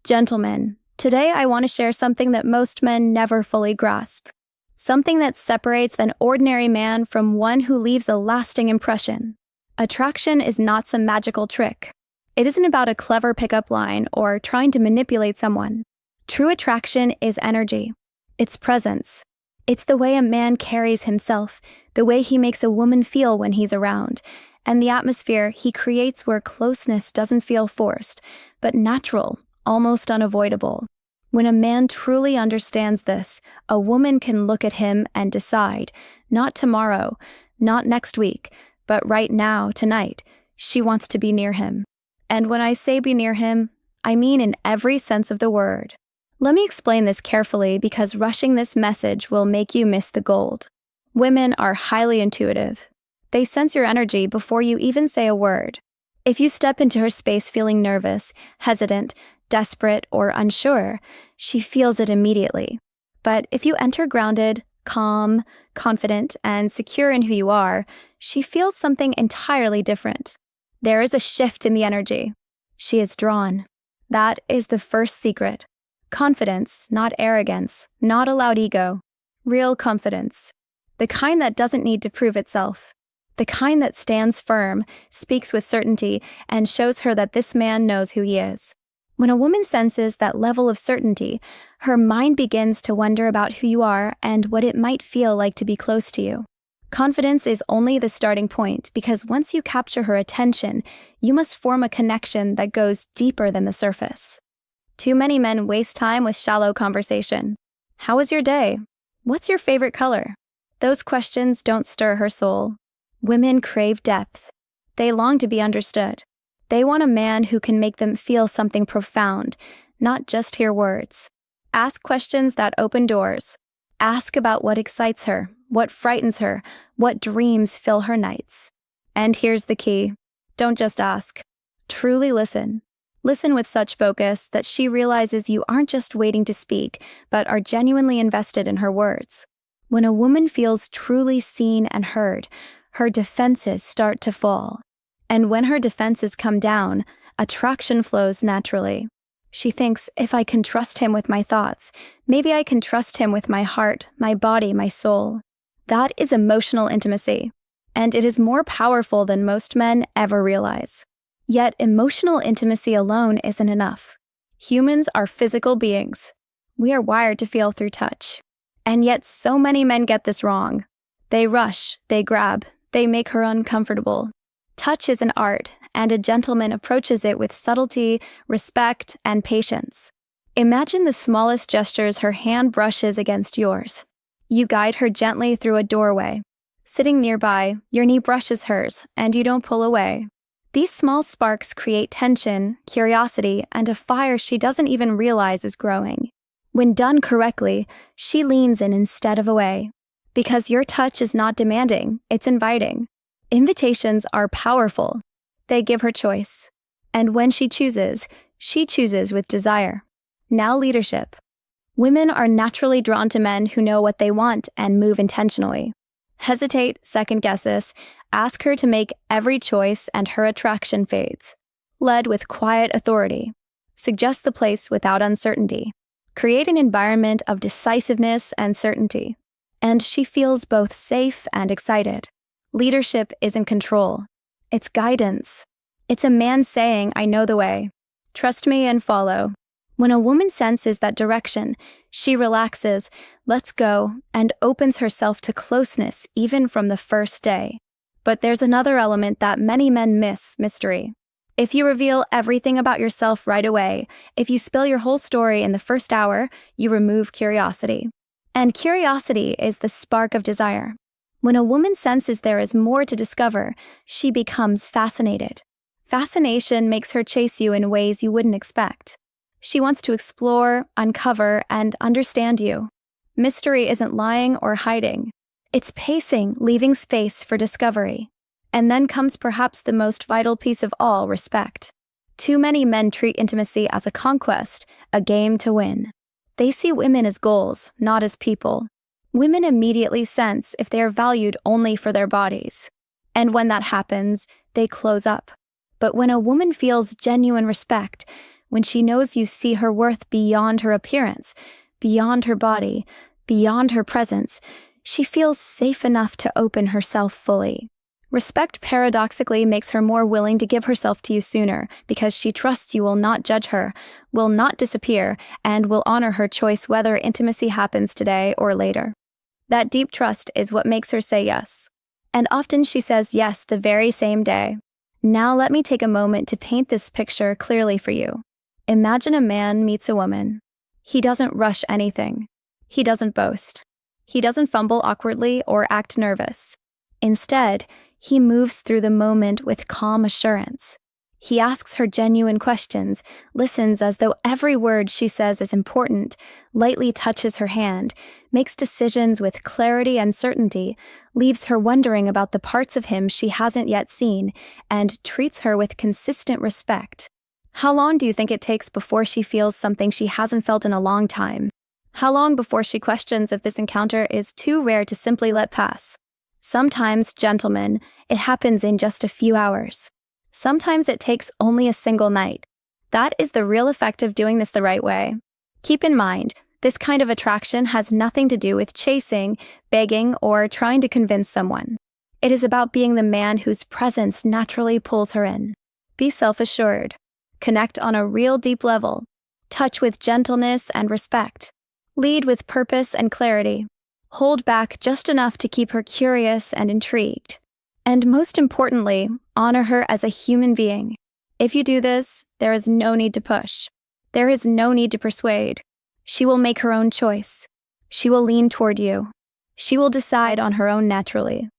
Gentlemen, today I want to share something that most men never fully grasp. Something that separates an ordinary man from one who leaves a lasting impression. Attraction is not some magical trick. It isn't about a clever pickup line or trying to manipulate someone. True attraction is energy. It's presence. It's the way a man carries himself, the way he makes a woman feel when he's around, and the atmosphere he creates where closeness doesn't feel forced, but natural, almost unavoidable. When a man truly understands this, a woman can look at him and decide, not tomorrow, not next week, but right now, tonight, she wants to be near him. And when I say be near him, I mean in every sense of the word. Let me explain this carefully because rushing this message will make you miss the gold. Women are highly intuitive. They sense your energy before you even say a word. If you step into her space feeling nervous, hesitant, desperate, or unsure, she feels it immediately. But if you enter grounded, calm, confident, and secure in who you are, she feels something entirely different. There is a shift in the energy. She is drawn. That is the first secret. Confidence, not arrogance, not a loud ego. Real confidence. The kind that doesn't need to prove itself. The kind that stands firm, speaks with certainty, and shows her that this man knows who he is. When a woman senses that level of certainty, her mind begins to wonder about who you are and what it might feel like to be close to you. Confidence is only the starting point because once you capture her attention, you must form a connection that goes deeper than the surface. Too many men waste time with shallow conversation. How was your day? What's your favorite color? Those questions don't stir her soul. Women crave depth. They long to be understood. They want a man who can make them feel something profound, not just hear words. Ask questions that open doors. Ask about what excites her, what frightens her, what dreams fill her nights. And here's the key. Don't just ask. Truly listen. Listen with such focus that she realizes you aren't just waiting to speak, but are genuinely invested in her words. When a woman feels truly seen and heard, her defenses start to fall. And when her defenses come down, attraction flows naturally. She thinks, if I can trust him with my thoughts, maybe I can trust him with my heart, my body, my soul. That is emotional intimacy, and it is more powerful than most men ever realize. Yet emotional intimacy alone isn't enough. Humans are physical beings. We are wired to feel through touch. And yet so many men get this wrong. They rush, they grab, they make her uncomfortable. Touch is an art, and a gentleman approaches it with subtlety, respect, and patience. Imagine the smallest gestures her hand brushes against yours. You guide her gently through a doorway. Sitting nearby, your knee brushes hers, and you don't pull away. These small sparks create tension, curiosity, and a fire she doesn't even realize is growing. When done correctly, she leans in instead of away. Because your touch is not demanding, it's inviting. Invitations are powerful. They give her choice. And when she chooses with desire. Now leadership. Women are naturally drawn to men who know what they want and move intentionally. Hesitate, second guesses, ask her to make every choice and her attraction fades. Lead with quiet authority. Suggest the place without uncertainty. Create an environment of decisiveness and certainty. And she feels both safe and excited. Leadership isn't control. It's guidance. It's a man saying, I know the way. Trust me and follow. When a woman senses that direction, she relaxes, lets go, and opens herself to closeness even from the first day. But there's another element that many men miss: mystery. If you reveal everything about yourself right away, if you spill your whole story in the first hour, you remove curiosity. And curiosity is the spark of desire. When a woman senses there is more to discover, she becomes fascinated. Fascination makes her chase you in ways you wouldn't expect. She wants to explore, uncover, and understand you. Mystery isn't lying or hiding. It's pacing, leaving space for discovery. And then comes perhaps the most vital piece of all: respect. Too many men treat intimacy as a conquest, a game to win. They see women as goals, not as people. Women immediately sense if they are valued only for their bodies. And when that happens, they close up. But when a woman feels genuine respect, when she knows you see her worth beyond her appearance, beyond her body, beyond her presence, she feels safe enough to open herself fully. Respect paradoxically makes her more willing to give herself to you sooner because she trusts you will not judge her, will not disappear, and will honor her choice whether intimacy happens today or later. That deep trust is what makes her say yes. And often she says yes the very same day. Now let me take a moment to paint this picture clearly for you. Imagine a man meets a woman. He doesn't rush anything. He doesn't boast. He doesn't fumble awkwardly or act nervous. Instead, he moves through the moment with calm assurance. He asks her genuine questions, listens as though every word she says is important, lightly touches her hand, makes decisions with clarity and certainty, leaves her wondering about the parts of him she hasn't yet seen, and treats her with consistent respect. How long do you think it takes before she feels something she hasn't felt in a long time? How long before she questions if this encounter is too rare to simply let pass? Sometimes, gentlemen, it happens in just a few hours. Sometimes it takes only a single night. That is the real effect of doing this the right way. Keep in mind, this kind of attraction has nothing to do with chasing, begging, or trying to convince someone. It is about being the man whose presence naturally pulls her in. Be self-assured. Connect on a real deep level. Touch with gentleness and respect. Lead with purpose and clarity. Hold back just enough to keep her curious and intrigued. And most importantly, honor her as a human being. If you do this, there is no need to push. There is no need to persuade. She will make her own choice. She will lean toward you. She will decide on her own naturally.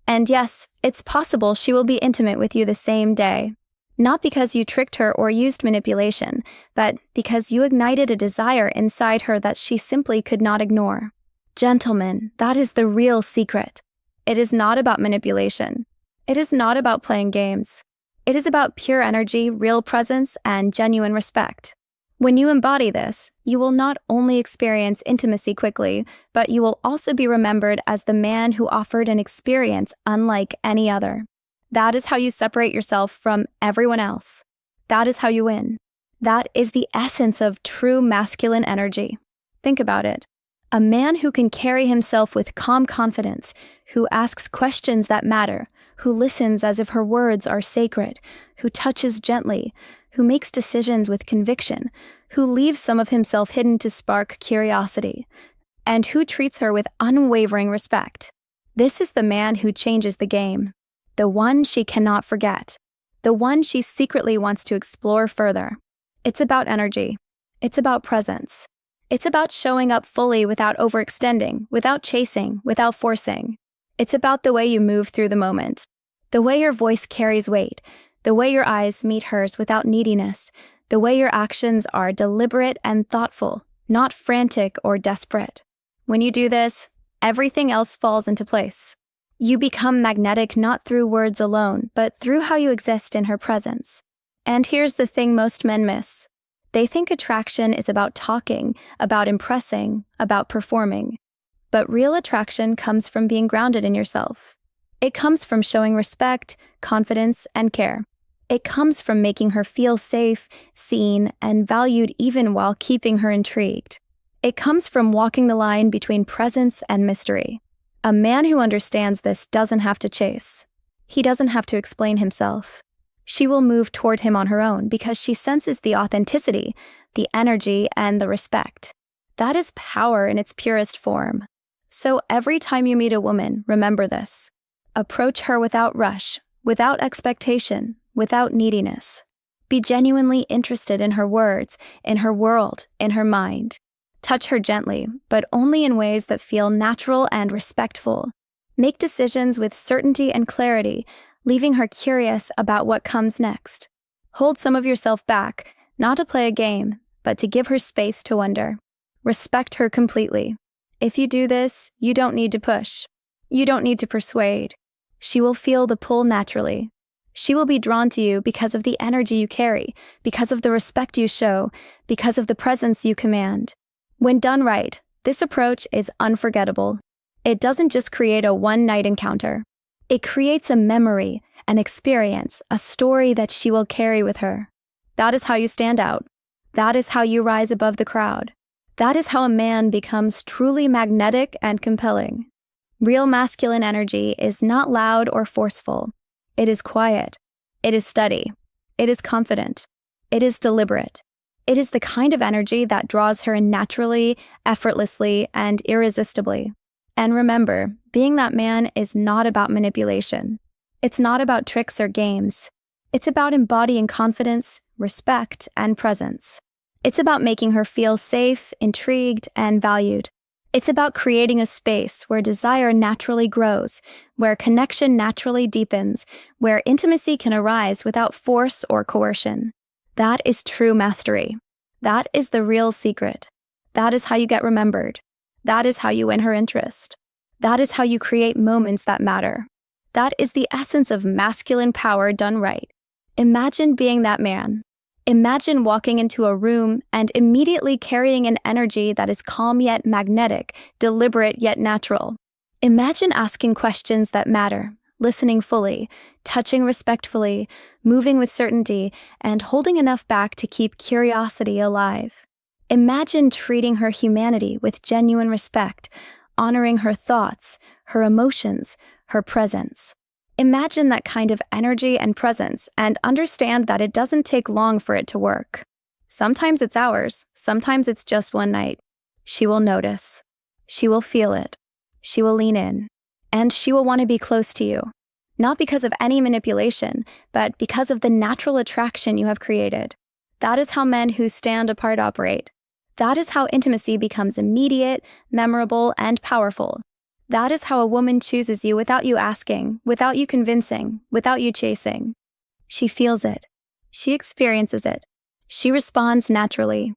And yes, it's possible she will be intimate with you the same day. Not because you tricked her or used manipulation, but because you ignited a desire inside her that she simply could not ignore. Gentlemen, that is the real secret. It is not about manipulation. It is not about playing games. It is about pure energy, real presence, and genuine respect. When you embody this, you will not only experience intimacy quickly, but you will also be remembered as the man who offered an experience unlike any other. That is how you separate yourself from everyone else. That is how you win. That is the essence of true masculine energy. Think about it. A man who can carry himself with calm confidence, who asks questions that matter, who listens as if her words are sacred, who touches gently, who makes decisions with conviction, who leaves some of himself hidden to spark curiosity, and who treats her with unwavering respect. This is the man who changes the game, the one she cannot forget, the one she secretly wants to explore further. It's about energy. It's about presence. It's about showing up fully without overextending, without chasing, without forcing. It's about the way you move through the moment, the way your voice carries weight, the way your eyes meet hers without neediness, the way your actions are deliberate and thoughtful, not frantic or desperate. When you do this, everything else falls into place. You become magnetic not through words alone, but through how you exist in her presence. And here's the thing most men miss. They think attraction is about talking, about impressing, about performing. But real attraction comes from being grounded in yourself. It comes from showing respect, confidence, and care. It comes from making her feel safe, seen, and valued even while keeping her intrigued. It comes from walking the line between presence and mystery. A man who understands this doesn't have to chase. He doesn't have to explain himself. She will move toward him on her own because she senses the authenticity, the energy, and the respect. That is power in its purest form. So every time you meet a woman, remember this. Approach her without rush, without expectation, without neediness. Be genuinely interested in her words, in her world, in her mind. Touch her gently, but only in ways that feel natural and respectful. Make decisions with certainty and clarity, leaving her curious about what comes next. Hold some of yourself back, not to play a game, but to give her space to wonder. Respect her completely. If you do this, you don't need to push. You don't need to persuade. She will feel the pull naturally. She will be drawn to you because of the energy you carry, because of the respect you show, because of the presence you command. When done right, this approach is unforgettable. It doesn't just create a one-night encounter. It creates a memory, an experience, a story that she will carry with her. That is how you stand out. That is how you rise above the crowd. That is how a man becomes truly magnetic and compelling. Real masculine energy is not loud or forceful. It is quiet. It is steady. It is confident. It is deliberate. It is the kind of energy that draws her in naturally, effortlessly, and irresistibly. And remember, being that man is not about manipulation. It's not about tricks or games. It's about embodying confidence, respect, and presence. It's about making her feel safe, intrigued, and valued. It's about creating a space where desire naturally grows, where connection naturally deepens, where intimacy can arise without force or coercion. That is true mastery. That is the real secret. That is how you get remembered. That is how you win her interest. That is how you create moments that matter. That is the essence of masculine power done right. Imagine being that man. Imagine walking into a room and immediately carrying an energy that is calm yet magnetic, deliberate yet natural. Imagine asking questions that matter, listening fully, touching respectfully, moving with certainty, and holding enough back to keep curiosity alive. Imagine treating her humanity with genuine respect, honoring her thoughts, her emotions, her presence. Imagine that kind of energy and presence and understand that it doesn't take long for it to work. Sometimes it's hours, sometimes it's just one night. She will notice. She will feel it. She will lean in. And she will want to be close to you. Not because of any manipulation, but because of the natural attraction you have created. That is how men who stand apart operate. That is how intimacy becomes immediate, memorable, and powerful. That is how a woman chooses you without you asking, without you convincing, without you chasing. She feels it. She experiences it. She responds naturally.